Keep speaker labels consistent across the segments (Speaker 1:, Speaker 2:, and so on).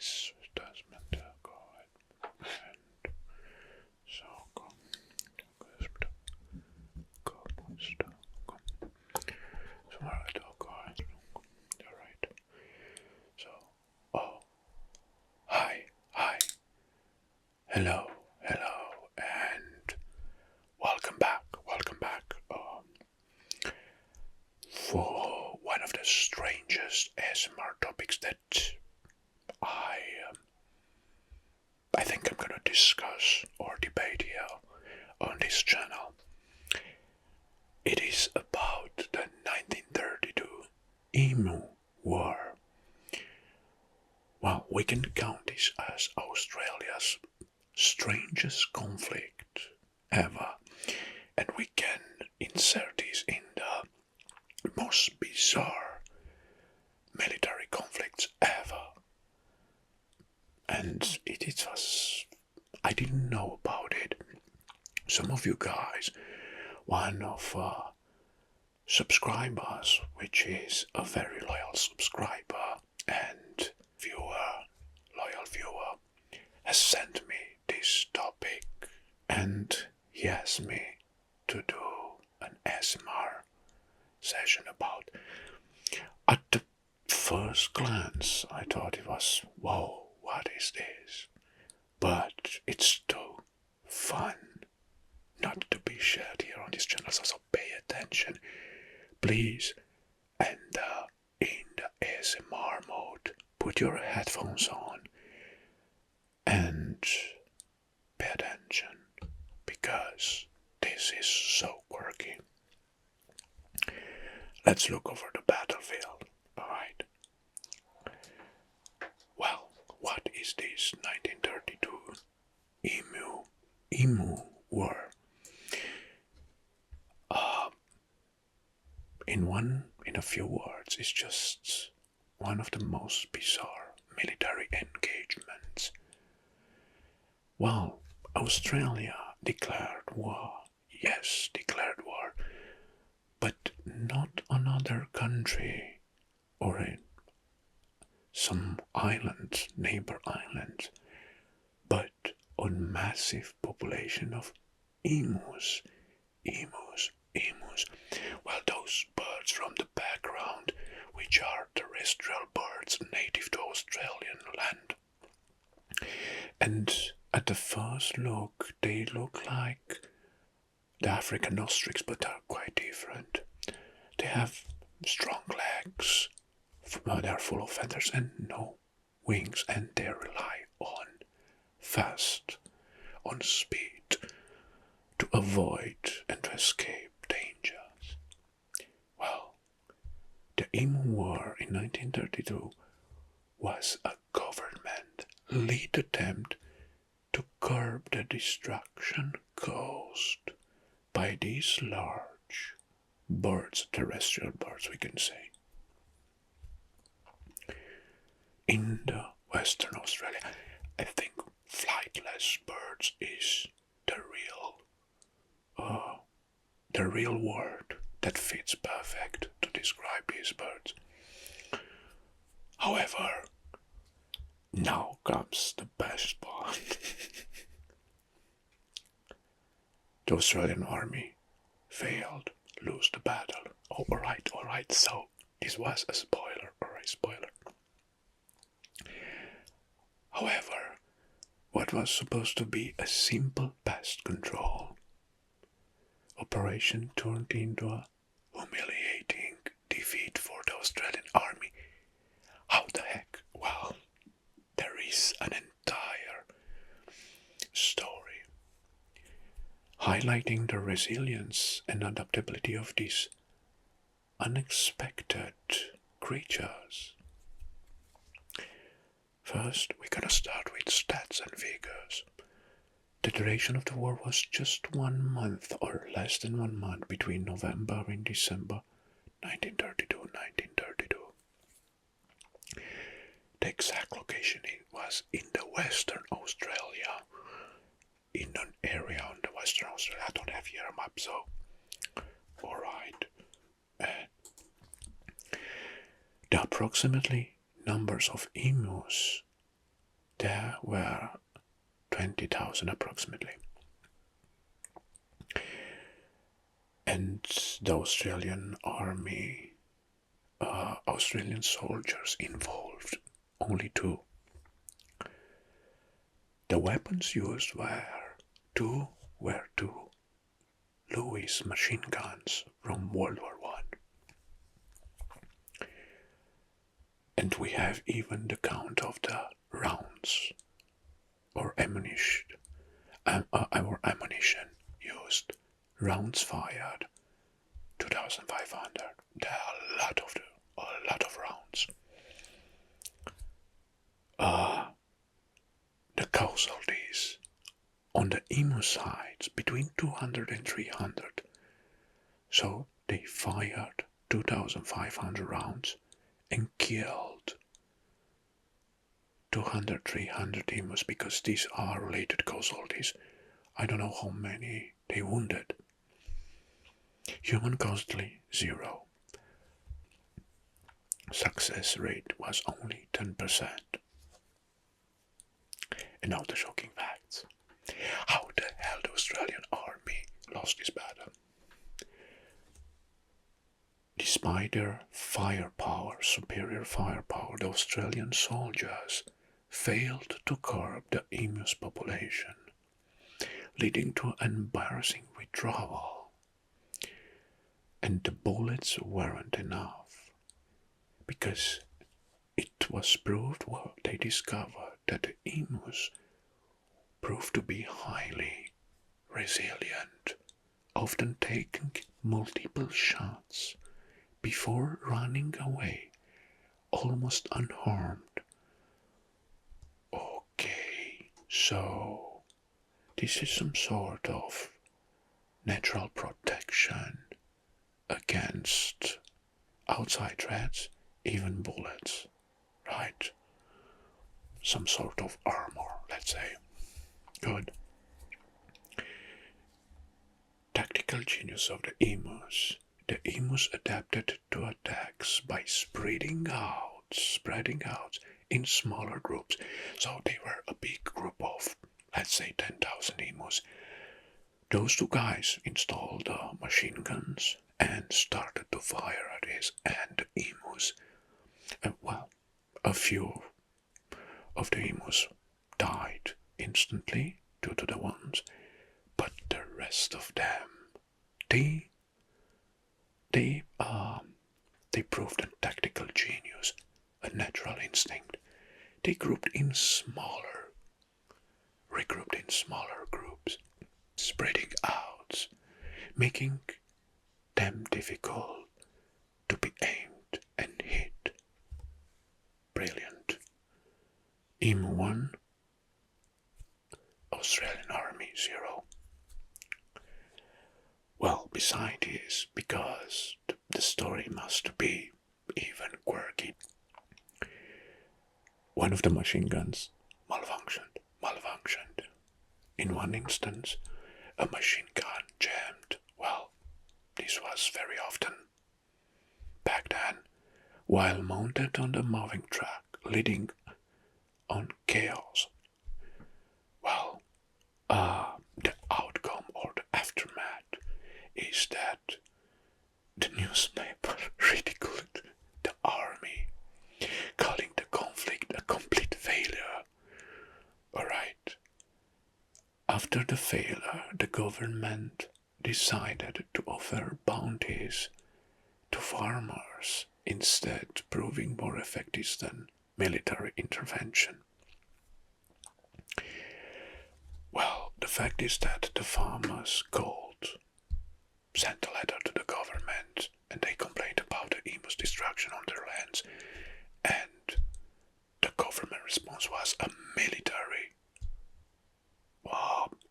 Speaker 1: Yes, das man da går. And så kom så var det då går. Alright. So, oh, hi, hello, and welcome back. For one of the strangest ASMR topics that I think I'm gonna discuss or debate here on this channel. It is about the 1932 Emu War. Well, we can count this as Australia's strangest conflict ever, and we can insert this in the most bizarre military conflicts ever. And it was, I didn't know about it. Some of you guys, one of subscribers, which is a very loyal subscriber and loyal viewer, has sent me this topic and he asked me to do an ASMR session about. At the first glance, I thought it was, whoa, what is this? But it's too fun not to be shared here on this channel, so pay attention, please. And in the ASMR mode, put your headphones on and pay attention, because this is so quirky. Let's look over the battlefield, alright? Well, what is this 1932 Emu War? In a few words, it's just one of the most bizarre military engagements. Well, Australia declared war, yes, declared war, but not another country or some island, neighbor island, but on massive population of emus. Well, those birds from the background, which are terrestrial birds native to Australian land. And at the first look, they look like the African ostrich, but are quite different. They have strong legs, they are full of feathers and no wings, and they rely on speed to avoid and to escape dangers. Well, the Emu War in 1932 was a government-led attempt to curb the destruction caused by these large birds, terrestrial birds, we can say. In the Western Australia, I think flightless birds is the real word that fits perfect to describe these birds. However, now comes the best part. The Australian army failed, lose the battle. Oh, alright, so this was a spoiler, spoiler. However, what was supposed to be a simple pest control operation turned into a humiliating defeat for the Australian army. How the heck? Well, there is an entire story highlighting the resilience and adaptability of these unexpected creatures. First, we're gonna start with stats and figures. The duration of the war was just 1 month or less than 1 month between November and December 1932. The exact location was in the Western Australia, in an area on the Western Australia. I don't have here a map, so alright. The approximately numbers of emus there were 20,000 approximately. And the Australian army, Australian soldiers involved, only 2. The weapons used two were two Lewis machine guns from World War One. And we have even the count of the rounds or ammunition, ammunition used. Rounds fired, 2,500. There are a lot of rounds. The casualties on the emu sides between 200 and 300. So they fired 2,500 rounds and killed 200, 300 emus because these are related casualties. I don't know how many they wounded. Human casualty 0. Success rate was only 10%. And now the shocking facts. How the hell the Australian army lost this battle? Despite their firepower, superior firepower, the Australian soldiers failed to curb the emus population, leading to an embarrassing withdrawal. And the bullets weren't enough, because it was proved, well, they discovered that the emus proved to be highly resilient, often taking multiple shots before running away, almost unharmed. Okay, so this is some sort of natural protection against outside threats, even bullets, right? Some sort of armor, let's say. Good. Tactical genius of the emus. The emus adapted to attacks by spreading out in smaller groups. So they were a big group of, let's say, 10,000 emus. Those 2 guys installed machine guns and started to fire at this, and the emus, a few of the emus died instantly due to the ones, but the rest of them, they proved a tactical genius, a natural instinct. They regrouped in smaller groups, spreading out, making them difficult to be aimed and hit. Brilliant. Emu 1, Australian Army 0. Well, beside this, because the story must be even quirky, one of the machine guns malfunctioned. In one instance, a machine gun jammed. Well, this was very often back then, while mounted on the moving track leading on chaos. Well, the outcome or the aftermath is that the newspaper ridiculed the army, calling the conflict a complete failure. Alright. After the failure, the government decided to offer bounties to farmers, instead proving more effective than military intervention. Well, the fact is that the farmers sent a letter to the government and they complained about the emus' destruction on their lands, and the government response was a military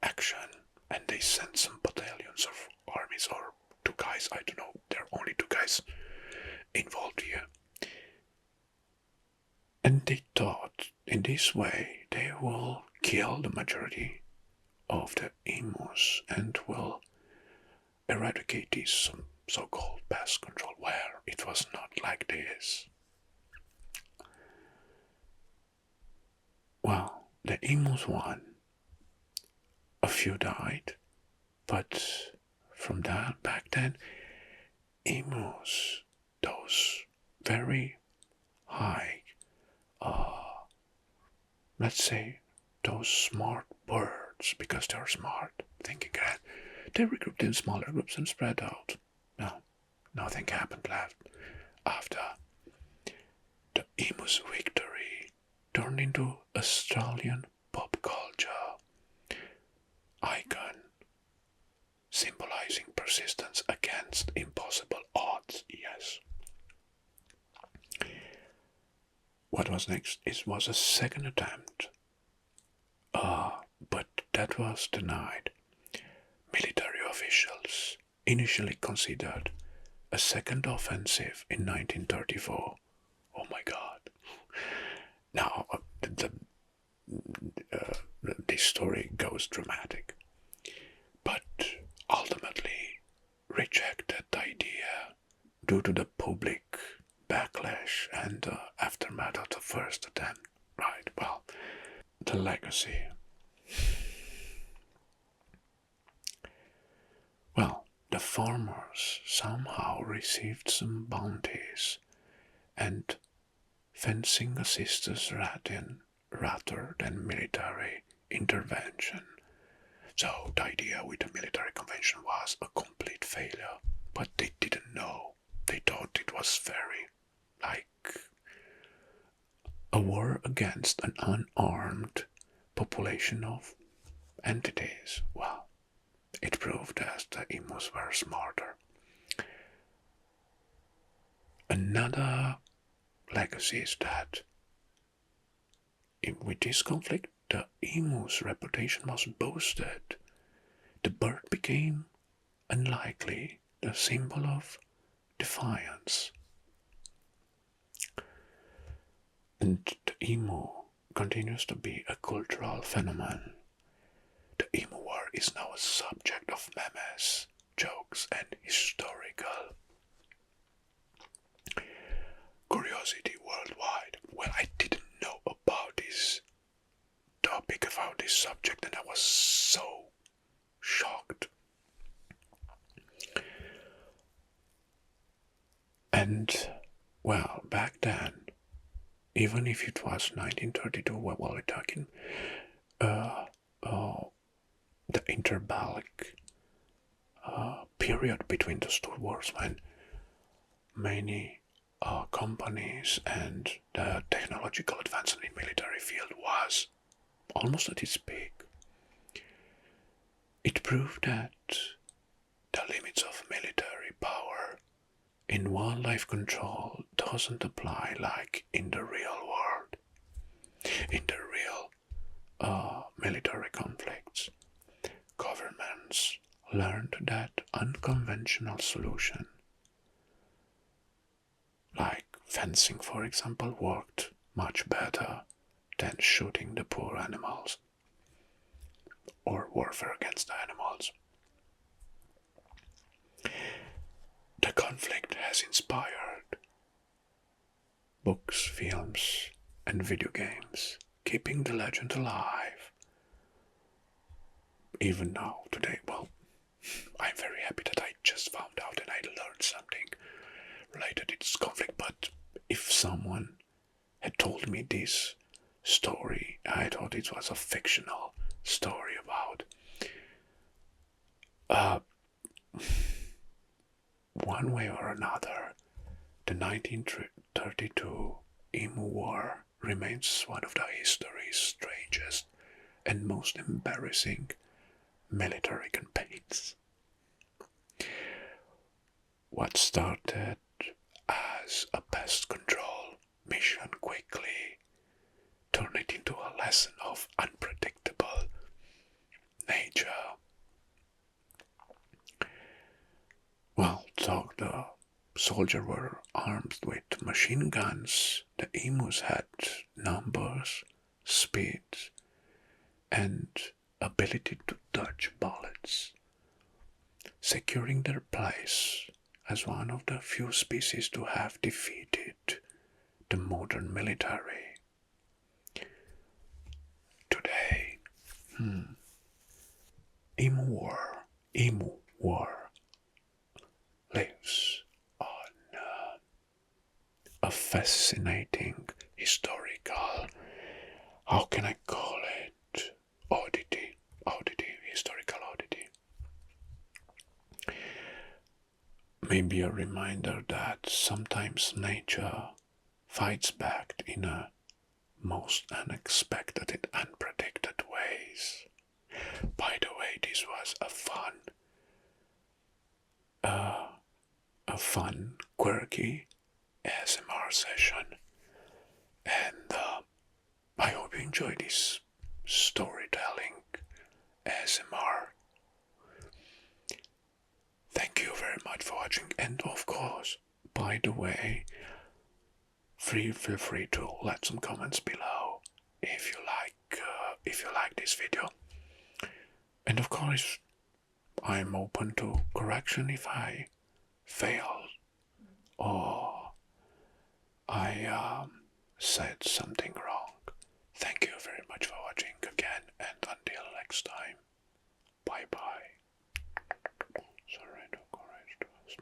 Speaker 1: action, and they sent some battalions of armies or 2 guys, I don't know, there are only 2 guys involved here. And they thought in this way they will kill the majority of the emus and will eradicate this so-called pest control, where it was not like this. Well, the emus won. A few died, but from that back then, emus, those very high, let's say, those smart birds, because they're smart, thinking that they regrouped in smaller groups and spread out. No, nothing happened left after the emus victory turned into Australian pop culture icon, symbolizing persistence against impossible odds. Yes. What was next? It was a second attempt, but that was denied. Military officials initially considered a second offensive in 1934. Oh my God! Now this story goes dramatic, but ultimately rejected the idea due to the public backlash and the aftermath of the first attempt. Right, well, the legacy. Well, the farmers somehow received some bounties and fencing assistance rather than military intervention. So the idea with the military convention was a complete failure, but they didn't know. They thought it was very like a war against an unarmed population of entities. Well, it proved that the emus were smarter. Another legacy is that with this conflict, the emu's reputation was boosted. The bird became unlikely, the symbol of defiance. And the emu continues to be a cultural phenomenon. The Emu War is now a subject of memes, jokes, and historical curiosity worldwide. Well, I didn't know about this topic, about this subject, and I was so shocked. And, well, back then, even if it was 1932, while we're talking, the interbellic period between the two wars when many companies and the technological advancement in military field was almost at its peak. It proved that the limits of military power in wildlife control doesn't apply like in the real world. In the real military conflicts, governments learned that unconventional solution, like fencing for example, worked much better than shooting the poor animals or warfare against the animals. The conflict has inspired books, films, and video games, keeping the legend alive. Even now, today, well, I'm very happy that I just found out and I learned something related to this conflict, but if someone had told me this story, I thought it was a fictional story about one way or another, the 1932 Emu War remains one of the history's strangest and most embarrassing military campaigns. What started as a pest control mission quickly turned it into a lesson of unpredictable nature. Well, so the soldiers were armed with machine guns. The emus had numbers, speed, and ability to dodge bullets, securing their place as one of the few species to have defeated the modern military. To Emu War lives on a fascinating historical, how can I call it? Historical oddity. Maybe a reminder that sometimes nature fights back in a most unexpected and unpredicted ways. By the way, this was a fun, quirky ASMR session, and I hope you enjoy this storytelling ASMR. Thank you very much for watching, and of course, by the way, feel free to let some comments below if you like this video, and of course, I'm open to correction if I fail or I said something wrong. Thank you very much for watching again, and until next time, bye bye. Surrender courage to us,